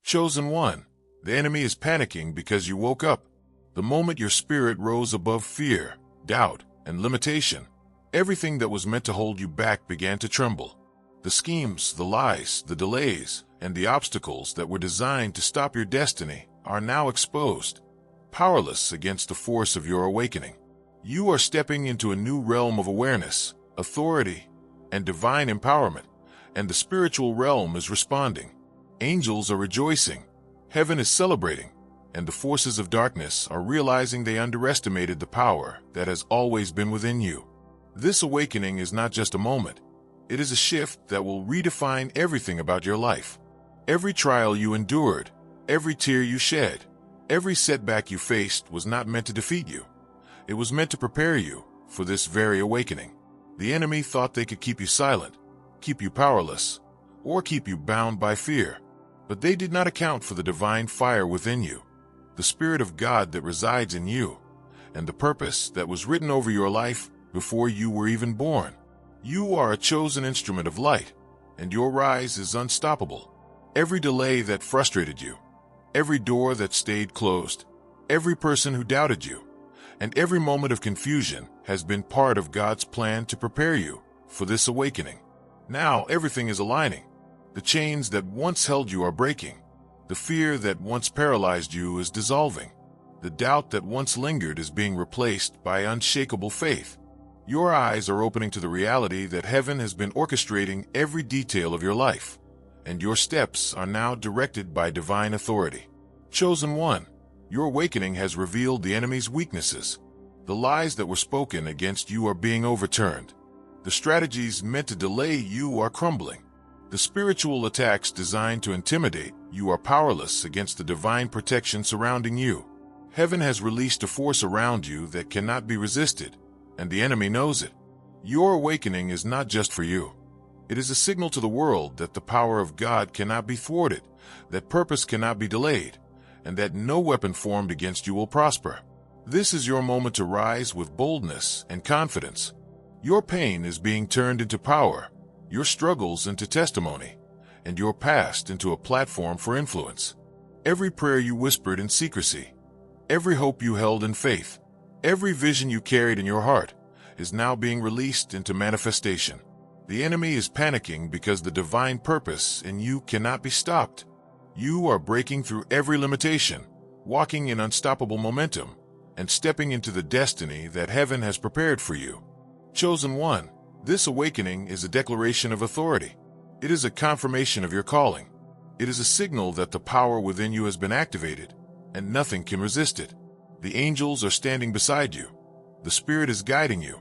Chosen one, the enemy is panicking because you woke up. The moment your spirit rose above fear, doubt, and limitation, everything that was meant to hold you back began to tremble. The schemes, the lies, the delays, and the obstacles that were designed to stop your destiny are now exposed, powerless against the force of your awakening. You are stepping into a new realm of awareness, authority, and divine empowerment, and the spiritual realm is responding. Angels are rejoicing, heaven is celebrating, and the forces of darkness are realizing they underestimated the power that has always been within you. This awakening is not just a moment. It is a shift that will redefine everything about your life. Every trial you endured, every tear you shed, every setback you faced was not meant to defeat you. It was meant to prepare you for this very awakening. The enemy thought they could keep you silent, keep you powerless, or keep you bound by fear. But they did not account for the divine fire within you, the Spirit of God that resides in you, and the purpose that was written over your life before you were even born. You are a chosen instrument of light, and your rise is unstoppable. Every delay that frustrated you, every door that stayed closed, every person who doubted you, and every moment of confusion has been part of God's plan to prepare you for this awakening. Now everything is aligning. The chains that once held you are breaking. The fear that once paralyzed you is dissolving. The doubt that once lingered is being replaced by unshakable faith. Your eyes are opening to the reality that heaven has been orchestrating every detail of your life, and your steps are now directed by divine authority. Chosen one, your awakening has revealed the enemy's weaknesses. The lies that were spoken against you are being overturned. The strategies meant to delay you are crumbling. The spiritual attacks designed to intimidate you are powerless against the divine protection surrounding you. Heaven has released a force around you that cannot be resisted, and the enemy knows it. Your awakening is not just for you. It is a signal to the world that the power of God cannot be thwarted, that purpose cannot be delayed, and that no weapon formed against you will prosper. This is your moment to rise with boldness and confidence. Your pain is being turned into power, your struggles into testimony, and your past into a platform for influence. Every prayer you whispered in secrecy, every hope you held in faith, every vision you carried in your heart is now being released into manifestation. The enemy is panicking because the divine purpose in you cannot be stopped. You are breaking through every limitation, walking in unstoppable momentum, and stepping into the destiny that heaven has prepared for you. Chosen one, this awakening is a declaration of authority. It is a confirmation of your calling. It is a signal that the power within you has been activated, and nothing can resist it. The angels are standing beside you. The Spirit is guiding you,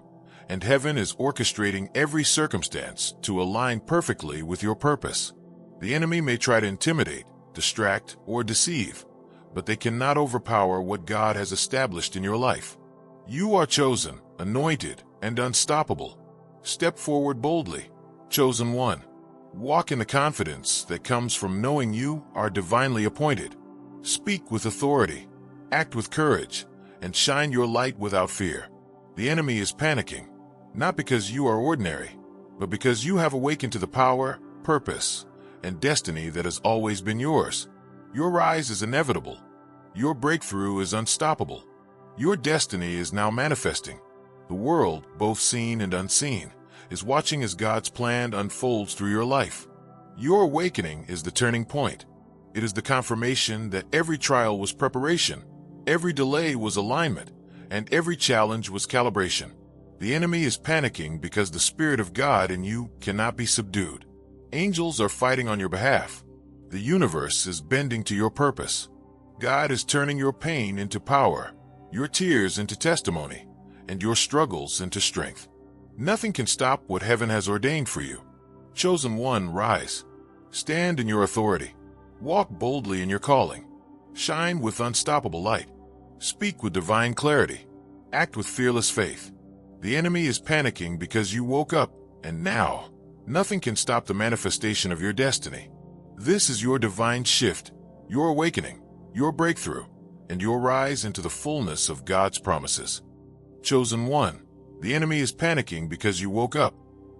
and heaven is orchestrating every circumstance to align perfectly with your purpose. The enemy may try to intimidate, distract, or deceive, but they cannot overpower what God has established in your life. You are chosen, anointed, and unstoppable. Step forward boldly, chosen one. Walk in the confidence that comes from knowing you are divinely appointed. Speak with authority, act with courage, and shine your light without fear. The enemy is panicking, not because you are ordinary, but because you have awakened to the power, purpose, and destiny that has always been yours. Your rise is inevitable. Your breakthrough is unstoppable. Your destiny is now manifesting. The world, both seen and unseen, is watching as God's plan unfolds through your life. Your awakening is the turning point. It is the confirmation that every trial was preparation, every delay was alignment, and every challenge was calibration. The enemy is panicking because the Spirit of God in you cannot be subdued. Angels are fighting on your behalf. The universe is bending to your purpose. God is turning your pain into power, your tears into testimony, and your struggles into strength. Nothing can stop what heaven has ordained for you. Chosen one, rise. Stand in your authority. Walk boldly in your calling. Shine with unstoppable light. Speak with divine clarity. Act with fearless faith. The enemy is panicking because you woke up, and now, nothing can stop the manifestation of your destiny. This is your divine shift, your awakening, your breakthrough, and your rise into the fullness of God's promises. Chosen one, the enemy is panicking because you woke up,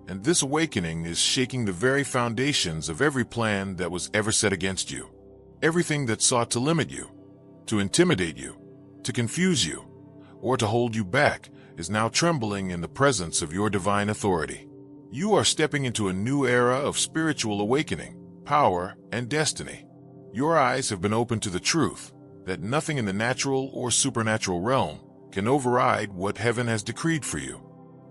and this awakening is shaking the very foundations of every plan that was ever set against you. Everything that sought to limit you, to intimidate you, to confuse you, or to hold you back is now trembling in the presence of your divine authority. You are stepping into a new era of spiritual awakening, power, and destiny. Your eyes have been opened to the truth that nothing in the natural or supernatural realm can override what heaven has decreed for you.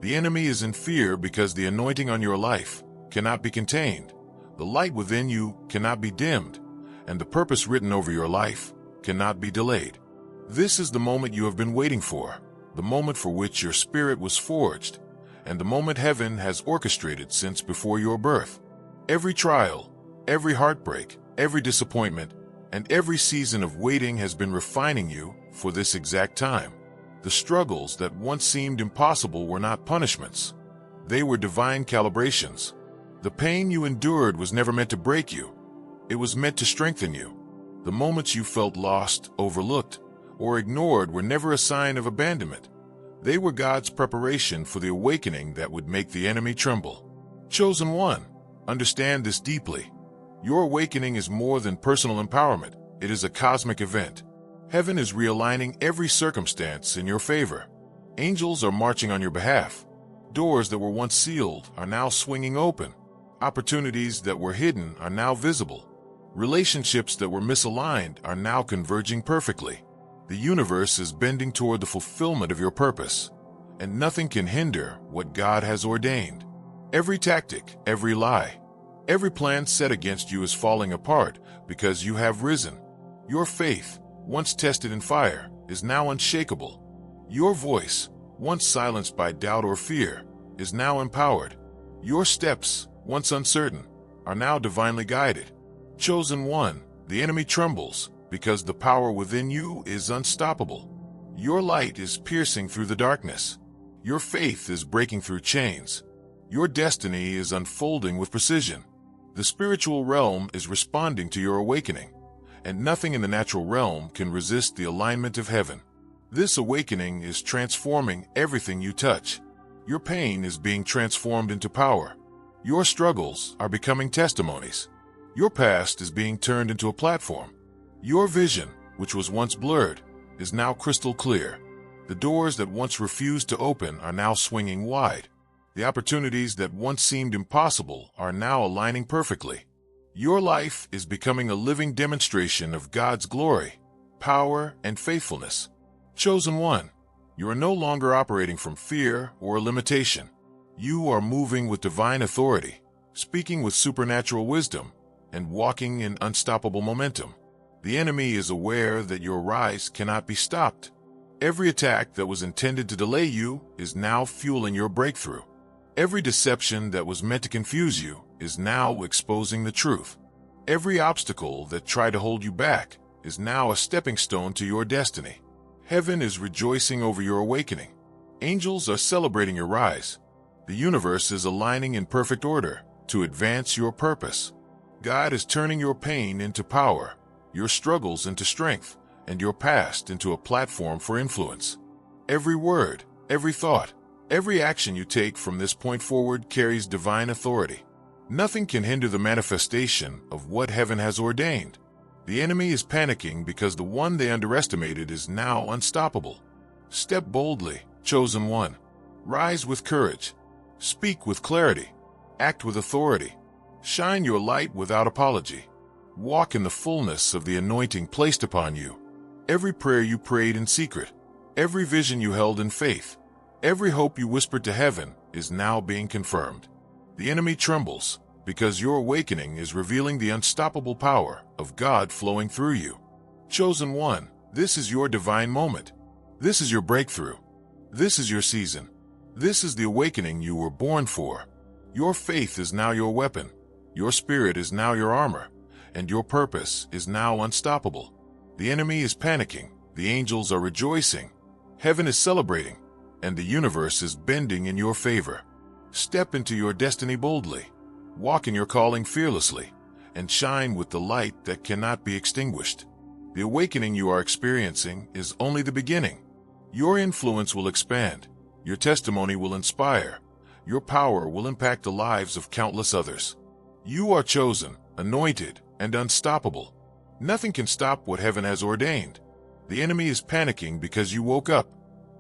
The enemy is in fear because the anointing on your life cannot be contained, the light within you cannot be dimmed, and the purpose written over your life cannot be delayed. This is the moment you have been waiting for, the moment for which your spirit was forged, and the moment heaven has orchestrated since before your birth. Every trial, every heartbreak, every disappointment, and every season of waiting has been refining you for this exact time. The struggles that once seemed impossible were not punishments. They were divine calibrations. The pain you endured was never meant to break you. It was meant to strengthen you. The moments you felt lost, overlooked, or ignored were never a sign of abandonment. They were God's preparation for the awakening that would make the enemy tremble. Chosen one, understand this deeply. Your awakening is more than personal empowerment. It is a cosmic event. Heaven is realigning every circumstance in your favor. Angels are marching on your behalf. Doors that were once sealed are now swinging open. Opportunities that were hidden are now visible. Relationships that were misaligned are now converging perfectly. The universe is bending toward the fulfillment of your purpose, and nothing can hinder what God has ordained. Every tactic, every lie, every plan set against you is falling apart because you have risen. Your faith, once tested in fire, is now unshakable. Your voice, once silenced by doubt or fear, is now empowered. Your steps, once uncertain, are now divinely guided. Chosen one, the enemy trembles because the power within you is unstoppable. Your light is piercing through the darkness. Your faith is breaking through chains. Your destiny is unfolding with precision. The spiritual realm is responding to your awakening, and nothing in the natural realm can resist the alignment of heaven. This awakening is transforming everything you touch. Your pain is being transformed into power. Your struggles are becoming testimonies. Your past is being turned into a platform. Your vision, which was once blurred, is now crystal clear. The doors that once refused to open are now swinging wide. The opportunities that once seemed impossible are now aligning perfectly. Your life is becoming a living demonstration of God's glory, power, and faithfulness. Chosen one, you are no longer operating from fear or limitation. You are moving with divine authority, speaking with supernatural wisdom, and walking in unstoppable momentum. The enemy is aware that your rise cannot be stopped. Every attack that was intended to delay you is now fueling your breakthrough. Every deception that was meant to confuse you is now exposing the truth. Every obstacle that tried to hold you back is now a stepping stone to your destiny. Heaven is rejoicing over your awakening. Angels are celebrating your rise. The universe is aligning in perfect order to advance your purpose. God is turning your pain into power, your struggles into strength, and your past into a platform for influence. Every word, every thought, every action you take from this point forward carries divine authority. Nothing can hinder the manifestation of what heaven has ordained. The enemy is panicking because the one they underestimated is now unstoppable. Step boldly, chosen one. Rise with courage. Speak with clarity. Act with authority. Shine your light without apology. Walk in the fullness of the anointing placed upon you. Every prayer you prayed in secret, every vision you held in faith, every hope you whispered to heaven is now being confirmed. The enemy trembles because your awakening is revealing the unstoppable power of God flowing through you. Chosen one, this is your divine moment. This is your breakthrough. This is your season. This is the awakening you were born for. Your faith is now your weapon. Your spirit is now your armor. And your purpose is now unstoppable. The enemy is panicking, the angels are rejoicing, heaven is celebrating, and the universe is bending in your favor. Step into your destiny boldly, walk in your calling fearlessly, and shine with the light that cannot be extinguished. The awakening you are experiencing is only the beginning. Your influence will expand, your testimony will inspire, your power will impact the lives of countless others. You are chosen, anointed, and unstoppable. Nothing can stop what heaven has ordained. The enemy is panicking because you woke up,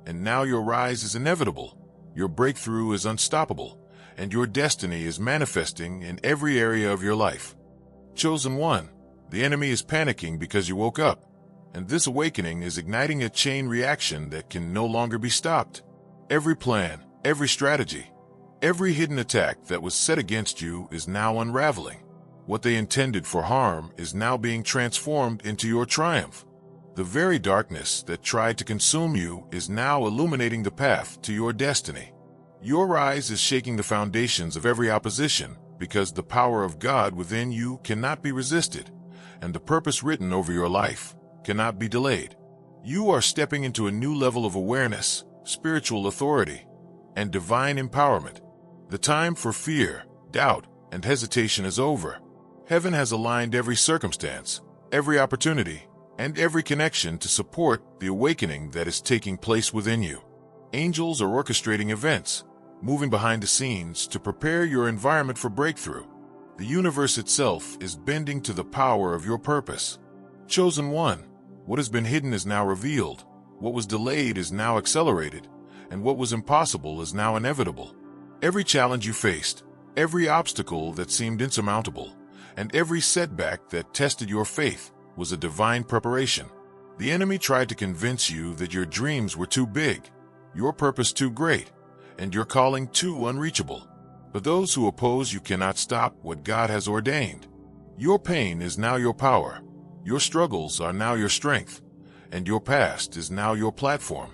and now your rise is inevitable, your breakthrough is unstoppable, and your destiny is manifesting in every area of your life. Chosen one, the enemy is panicking because you woke up, and this awakening is igniting a chain reaction that can no longer be stopped. Every plan, every strategy, every hidden attack that was set against you is now unraveling. What they intended for harm is now being transformed into your triumph. The very darkness that tried to consume you is now illuminating the path to your destiny. Your rise is shaking the foundations of every opposition because the power of God within you cannot be resisted, and the purpose written over your life cannot be delayed. You are stepping into a new level of awareness, spiritual authority, and divine empowerment. The time for fear, doubt, and hesitation is over. Heaven has aligned every circumstance, every opportunity, and every connection to support the awakening that is taking place within you. Angels are orchestrating events, moving behind the scenes to prepare your environment for breakthrough. The universe itself is bending to the power of your purpose. Chosen one, what has been hidden is now revealed, what was delayed is now accelerated, and what was impossible is now inevitable. Every challenge you faced, every obstacle that seemed insurmountable, and every setback that tested your faith was a divine preparation. The enemy tried to convince you that your dreams were too big, your purpose too great, and your calling too unreachable. But those who oppose you cannot stop what God has ordained. Your pain is now your power. Your struggles are now your strength, and your past is now your platform.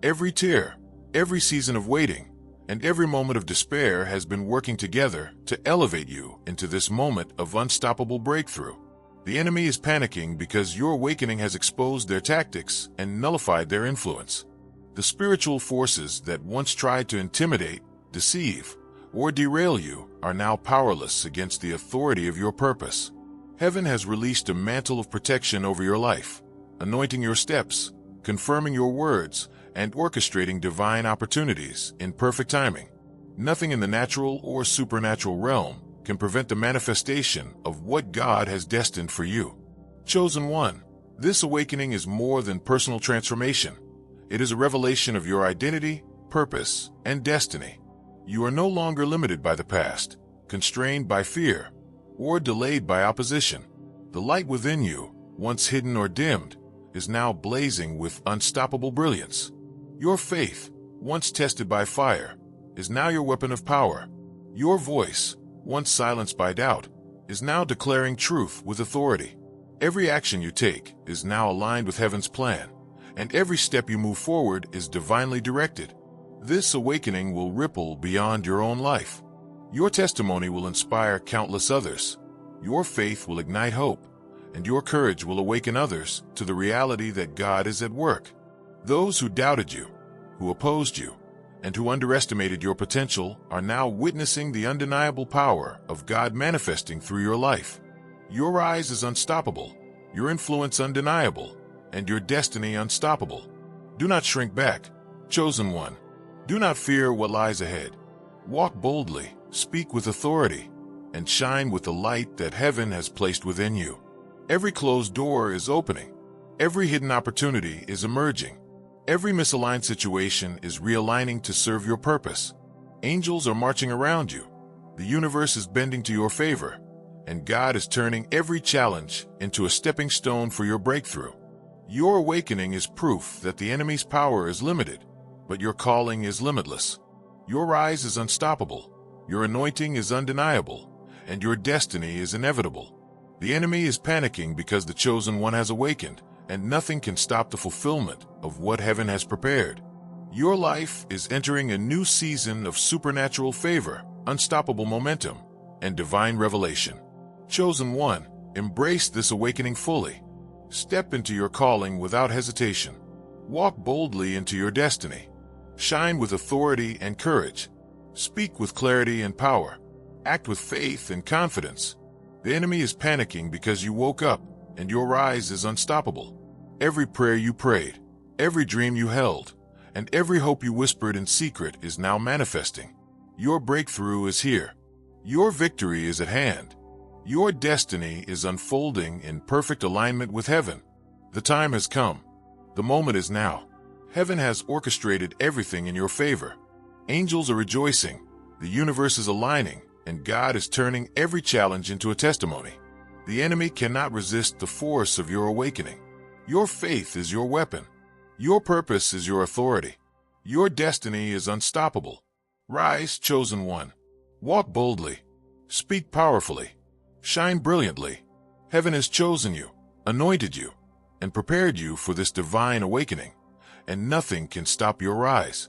Every tear, every season of waiting, and every moment of despair has been working together to elevate you into this moment of unstoppable breakthrough. The enemy is panicking because your awakening has exposed their tactics and nullified their influence. The spiritual forces that once tried to intimidate, deceive, or derail you are now powerless against the authority of your purpose. Heaven has released a mantle of protection over your life, anointing your steps, confirming your words, and orchestrating divine opportunities in perfect timing. Nothing in the natural or supernatural realm can prevent the manifestation of what God has destined for you. Chosen one, this awakening is more than personal transformation. It is a revelation of your identity, purpose, and destiny. You are no longer limited by the past, constrained by fear, or delayed by opposition. The light within you, once hidden or dimmed, is now blazing with unstoppable brilliance. Your faith, once tested by fire, is now your weapon of power. Your voice, once silenced by doubt, is now declaring truth with authority. Every action you take is now aligned with heaven's plan, and every step you move forward is divinely directed. This awakening will ripple beyond your own life. Your testimony will inspire countless others. Your faith will ignite hope, and your courage will awaken others to the reality that God is at work. Those who doubted you, who opposed you, and who underestimated your potential are now witnessing the undeniable power of God manifesting through your life. Your rise is unstoppable, your influence undeniable, and your destiny unstoppable. Do not shrink back, chosen one. Do not fear what lies ahead. Walk boldly, speak with authority, and shine with the light that heaven has placed within you. Every closed door is opening. Every hidden opportunity is emerging. Every misaligned situation is realigning to serve your purpose. Angels are marching around you. The universe is bending to your favor, and God is turning every challenge into a stepping stone for your breakthrough. Your awakening is proof that the enemy's power is limited, but your calling is limitless. Your rise is unstoppable, your anointing is undeniable, and your destiny is inevitable. The enemy is panicking because the chosen one has awakened, and nothing can stop the fulfillment of what heaven has prepared. Your life is entering a new season of supernatural favor, unstoppable momentum, and divine revelation. Chosen one, embrace this awakening fully. Step into your calling without hesitation. Walk boldly into your destiny. Shine with authority and courage. Speak with clarity and power. Act with faith and confidence. The enemy is panicking because you woke up, and your rise is unstoppable. Every prayer you prayed, every dream you held, and every hope you whispered in secret is now manifesting. Your breakthrough is here. Your victory is at hand. Your destiny is unfolding in perfect alignment with heaven. The time has come. The moment is now. Heaven has orchestrated everything in your favor. Angels are rejoicing, the universe is aligning, and God is turning every challenge into a testimony. The enemy cannot resist the force of your awakening. Your faith is your weapon. Your purpose is your authority. Your destiny is unstoppable. Rise, chosen one. Walk boldly. Speak powerfully. Shine brilliantly. Heaven has chosen you, anointed you, and prepared you for this divine awakening, and nothing can stop your rise.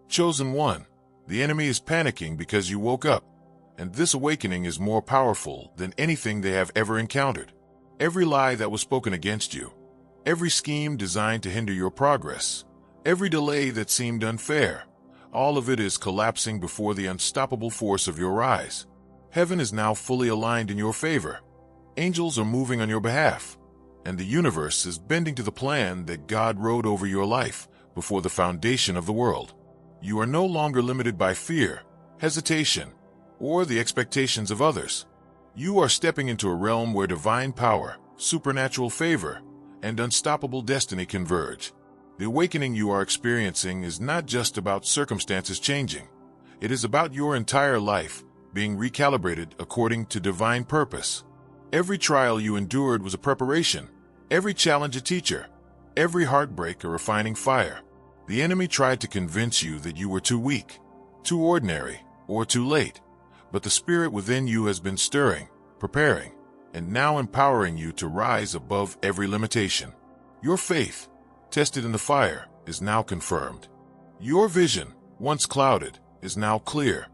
Chosen one, the enemy is panicking because you woke up, and this awakening is more powerful than anything they have ever encountered. Every lie that was spoken against you, every scheme designed to hinder your progress, every delay that seemed unfair, all of it is collapsing before the unstoppable force of your rise. Heaven is now fully aligned in your favor. Angels are moving on your behalf, and the universe is bending to the plan that God wrote over your life before the foundation of the world. You are no longer limited by fear, hesitation, or the expectations of others. You are stepping into a realm where divine power, supernatural favor, and unstoppable destiny converge. The awakening you are experiencing is not just about circumstances changing. It is about your entire life being recalibrated according to divine purpose. Every trial you endured was a preparation, every challenge a teacher, every heartbreak a refining fire. The enemy tried to convince you that you were too weak, too ordinary, or too late, but the spirit within you has been stirring, preparing, and now empowering you to rise above every limitation. Your faith, tested in the fire, is now confirmed. Your vision, once clouded, is now clear.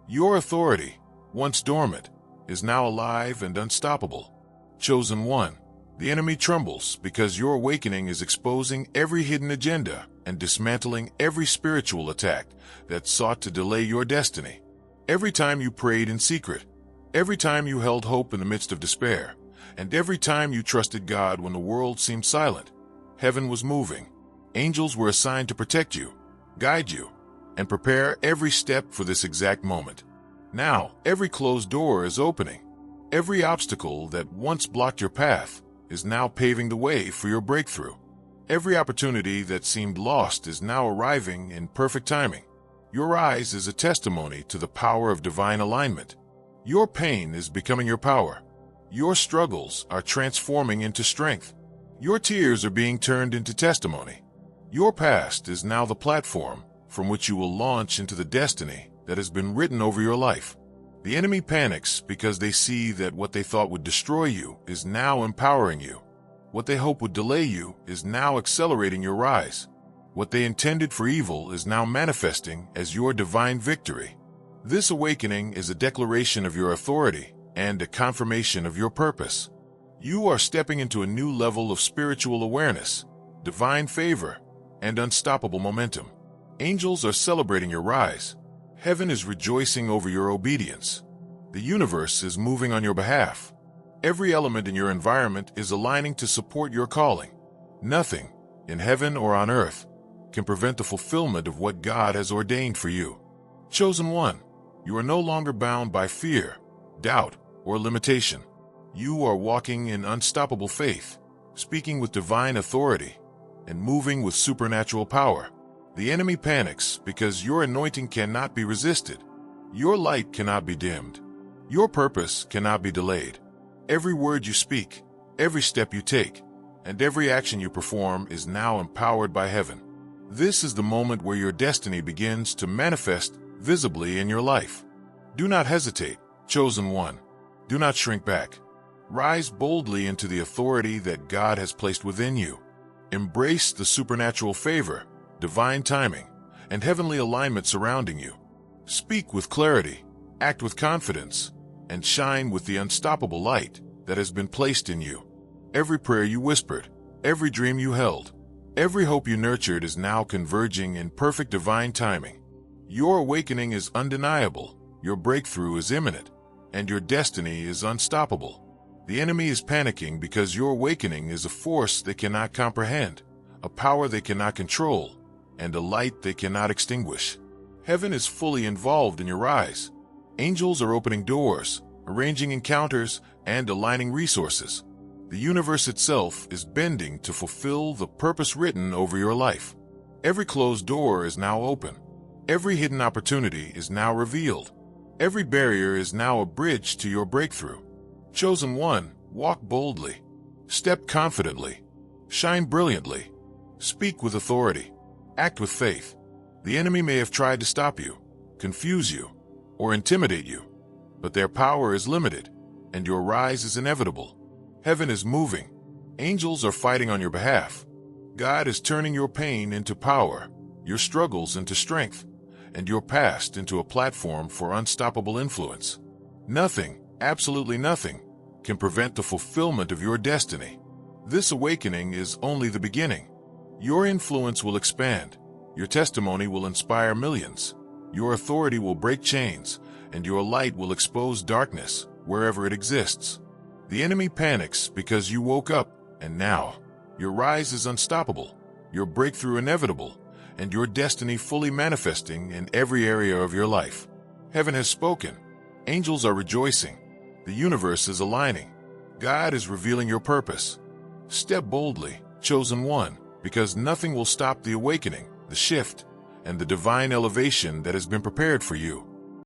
Your authority, once dormant, is now alive and unstoppable. Chosen one, the enemy trembles because your awakening is exposing every hidden agenda and dismantling every spiritual attack that sought to delay your destiny. Every time you prayed in secret, every time you held hope in the midst of despair, and every time you trusted God when the world seemed silent, heaven was moving. Angels were assigned to protect you, guide you, and prepare every step for this exact moment. Now, every closed door is opening. Every obstacle that once blocked your path is now paving the way for your breakthrough. Every opportunity that seemed lost is now arriving in perfect timing. Your rise is a testimony to the power of divine alignment. Your pain is becoming your power. Your struggles are transforming into strength. Your tears are being turned into testimony. Your past is now the platform from which you will launch into the destiny that has been written over your life. The enemy panics because they see that what they thought would destroy you is now empowering you. What they hope would delay you is now accelerating your rise. What they intended for evil is now manifesting as your divine victory. This awakening is a declaration of your authority and a confirmation of your purpose. You are stepping into a new level of spiritual awareness, divine favor, and unstoppable momentum. Angels are celebrating your rise. Heaven is rejoicing over your obedience. The universe is moving on your behalf. Every element in your environment is aligning to support your calling. Nothing, in heaven or on earth, can prevent the fulfillment of what God has ordained for you. Chosen one, you are no longer bound by fear, doubt, or limitation. You are walking in unstoppable faith, speaking with divine authority, and moving with supernatural power. The enemy panics because your anointing cannot be resisted. Your light cannot be dimmed. Your purpose cannot be delayed. Every word you speak, every step you take, and every action you perform is now empowered by heaven. This is the moment where your destiny begins to manifest visibly in your life. Do not hesitate, chosen one. Do not shrink back. Rise boldly into the authority that God has placed within you. Embrace the supernatural favor, divine timing, and heavenly alignment surrounding you. Speak with clarity, act with confidence, and shine with the unstoppable light that has been placed in you. Every prayer you whispered, every dream you held, every hope you nurtured is now converging in perfect divine timing. Your awakening is undeniable, your breakthrough is imminent, and your destiny is unstoppable. The enemy is panicking because your awakening is a force they cannot comprehend, a power they cannot control, and a light they cannot extinguish. Heaven is fully involved in your rise. Angels are opening doors, arranging encounters, and aligning resources. The universe itself is bending to fulfill the purpose written over your life. Every closed door is now open. Every hidden opportunity is now revealed. Every barrier is now a bridge to your breakthrough. Chosen one, walk boldly. Step confidently. Shine brilliantly. Speak with authority. Act with faith. The enemy may have tried to stop you, confuse you, or intimidate you, but their power is limited, and your rise is inevitable. Heaven is moving. Angels are fighting on your behalf. God is turning your pain into power, your struggles into strength, and your past into a platform for unstoppable influence. Nothing, absolutely nothing, can prevent the fulfillment of your destiny. This awakening is only the beginning. Your influence will expand. Your testimony will inspire millions. Your authority will break chains, and your light will expose darkness wherever it exists. The enemy panics because you woke up, and now your rise is unstoppable, your breakthrough inevitable, and your destiny fully manifesting in every area of your life. Heaven has spoken. Angels are rejoicing. The universe is aligning. God is revealing your purpose. Step boldly, chosen one, because nothing will stop the awakening, the shift, and the divine elevation that has been prepared for you.